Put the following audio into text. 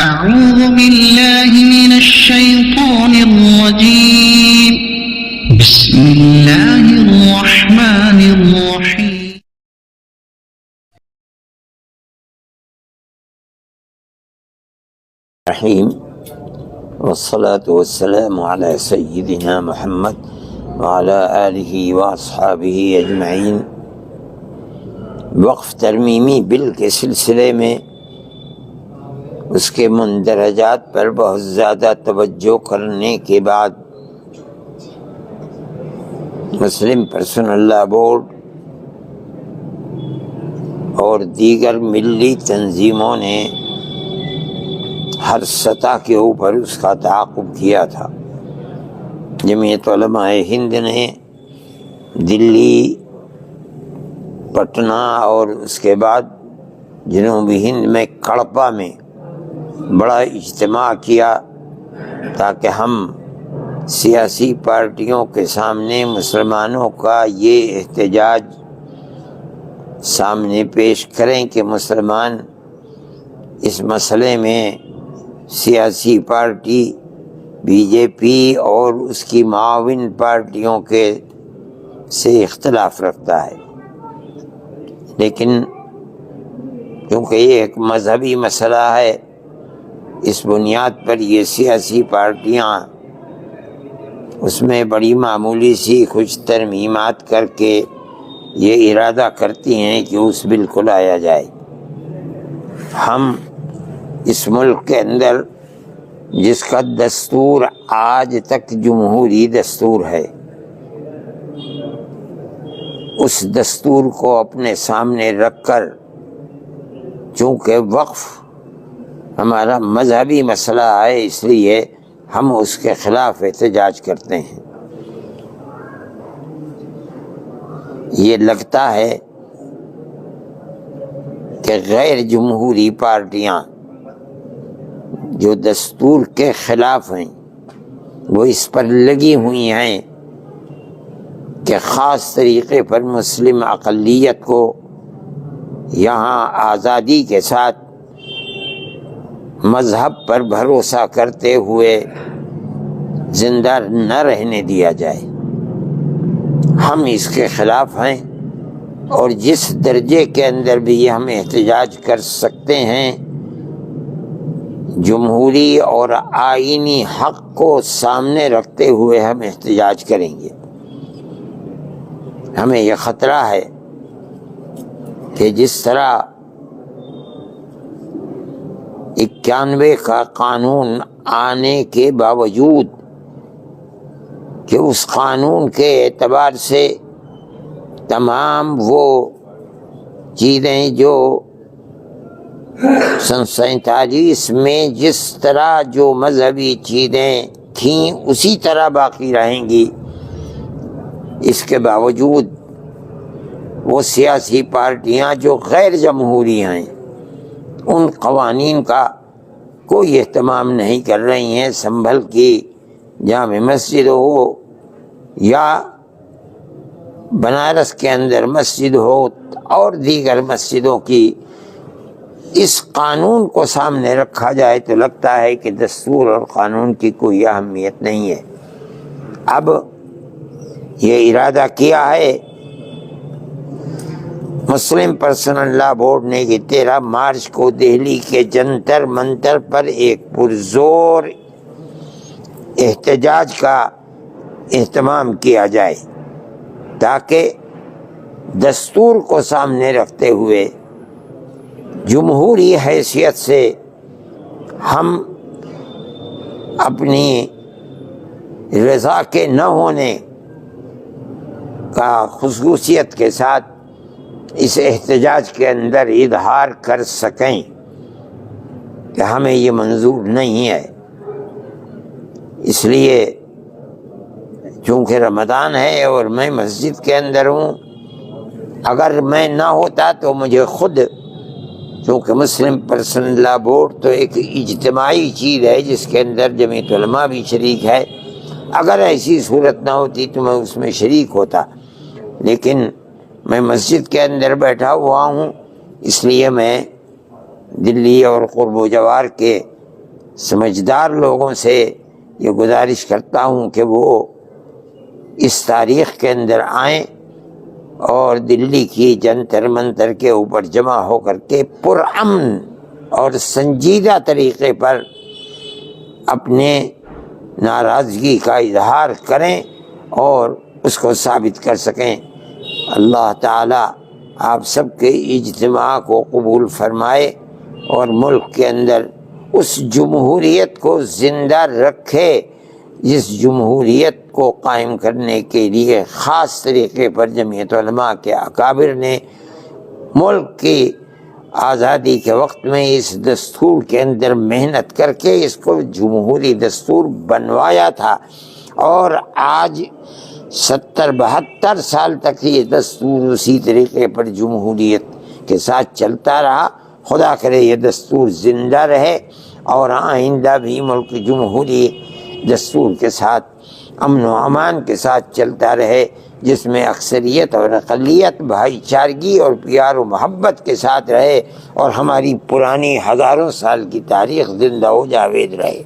أعوذ بالله من الشيطان الرجيم. بسم الله الرحمن الرحيم. والصلاة والسلام على سيدنا محمد وعلى آلہ واصحابہ اجمعین۔ وقف ترمیمی بل کے سلسلے میں اس کے مندرجات پر بہت زیادہ توجہ کرنے کے بعد مسلم پرسنل لا بورڈ اور دیگر ملی تنظیموں نے ہر سطح کے اوپر اس کا تعاقب کیا تھا۔ جمعیت علماء ہند نے دلی، پٹنہ اور اس کے بعد جنوبی ہند میں کڑپا میں بڑا اجتماع کیا تاکہ ہم سیاسی پارٹیوں کے سامنے مسلمانوں کا یہ احتجاج سامنے پیش کریں کہ مسلمان اس مسئلے میں سیاسی پارٹی بی جے پی اور اس کی معاون پارٹیوں کے سے اختلاف رکھتا ہے، لیکن کیونکہ یہ ایک مذہبی مسئلہ ہے، اس بنیاد پر یہ سیاسی پارٹیاں اس میں بڑی معمولی سی کچھ ترمیمات کر کے یہ ارادہ کرتی ہیں کہ اس بل کو لایا جائے۔ ہم اس ملک کے اندر جس کا دستور آج تک جمہوری دستور ہے، اس دستور کو اپنے سامنے رکھ کر، چونکہ وقف ہمارا مذہبی مسئلہ ہے، اس لیے ہم اس کے خلاف احتجاج کرتے ہیں۔ یہ لگتا ہے کہ غیر جمہوری پارٹیاں جو دستور کے خلاف ہیں وہ اس پر لگی ہوئی ہیں کہ خاص طریقے پر مسلم اقلیت کو یہاں آزادی کے ساتھ مذہب پر بھروسہ کرتے ہوئے زندہ نہ رہنے دیا جائے۔ ہم اس کے خلاف ہیں، اور جس درجے کے اندر بھی ہم احتجاج کر سکتے ہیں، جمہوری اور آئینی حق کو سامنے رکھتے ہوئے ہم احتجاج کریں گے۔ ہمیں یہ خطرہ ہے کہ جس طرح 91 کا قانون آنے کے باوجود کہ اس قانون کے اعتبار سے تمام وہ چیزیں جو سن 47 میں جس طرح جو مذہبی چیزیں تھیں اسی طرح باقی رہیں گی، اس کے باوجود وہ سیاسی پارٹیاں جو غیر جمہوری ہیں ان قوانین کا کوئی اہتمام نہیں کر رہی ہیں۔ سنبھل کی جامع مسجد ہو یا بنارس کے اندر مسجد ہو اور دیگر مسجدوں کی، اس قانون کو سامنے رکھا جائے تو لگتا ہے کہ دستور اور قانون کی کوئی اہمیت نہیں ہے۔ اب یہ ارادہ کیا ہے مسلم پرسنل لا بورڈ نے کہ 13 مارچ کو دہلی کے جنتر منتر پر ایک پرزور احتجاج کا اہتمام کیا جائے تاکہ دستور کو سامنے رکھتے ہوئے جمہوری حیثیت سے ہم اپنی رضا کے نہ ہونے کا خصوصیت کے ساتھ اس احتجاج کے اندر اظہار کر سکیں کہ ہمیں یہ منظور نہیں ہے۔ اس لیے چونکہ رمضان ہے اور میں مسجد کے اندر ہوں، اگر میں نہ ہوتا تو مجھے خود، چونکہ مسلم پرسنل لا بورڈ تو ایک اجتماعی چیز ہے جس کے اندر جمعیت علماء بھی شریک ہے، اگر ایسی صورت نہ ہوتی تو میں اس میں شریک ہوتا، لیکن میں مسجد کے اندر بیٹھا ہوا ہوں، اس لیے میں دلی اور قرب و جوار کے سمجھدار لوگوں سے یہ گزارش کرتا ہوں کہ وہ اس تاریخ کے اندر آئیں اور دلی کی جنتر منتر کے اوپر جمع ہو کر کے پرامن اور سنجیدہ طریقے پر اپنے ناراضگی کا اظہار کریں اور اس کو ثابت کر سکیں۔ اللہ تعالی آپ سب کے اجتماع کو قبول فرمائے اور ملک کے اندر اس جمہوریت کو زندہ رکھے جس جمہوریت کو قائم کرنے کے لیے خاص طریقے پر جمعیت علماء کے اکابر نے ملک کی آزادی کے وقت میں اس دستور کے اندر محنت کر کے اس کو جمہوری دستور بنوایا تھا، اور آج 70-72 سال تک یہ دستور اسی طریقے پر جمہوریت کے ساتھ چلتا رہا۔ خدا کرے یہ دستور زندہ رہے اور آئندہ بھی ملک جمہوری دستور کے ساتھ امن و امان کے ساتھ چلتا رہے، جس میں اکثریت اور اقلیت بھائی چارگی اور پیار و محبت کے ساتھ رہے اور ہماری پرانی ہزاروں سال کی تاریخ زندہ و جاوید رہے۔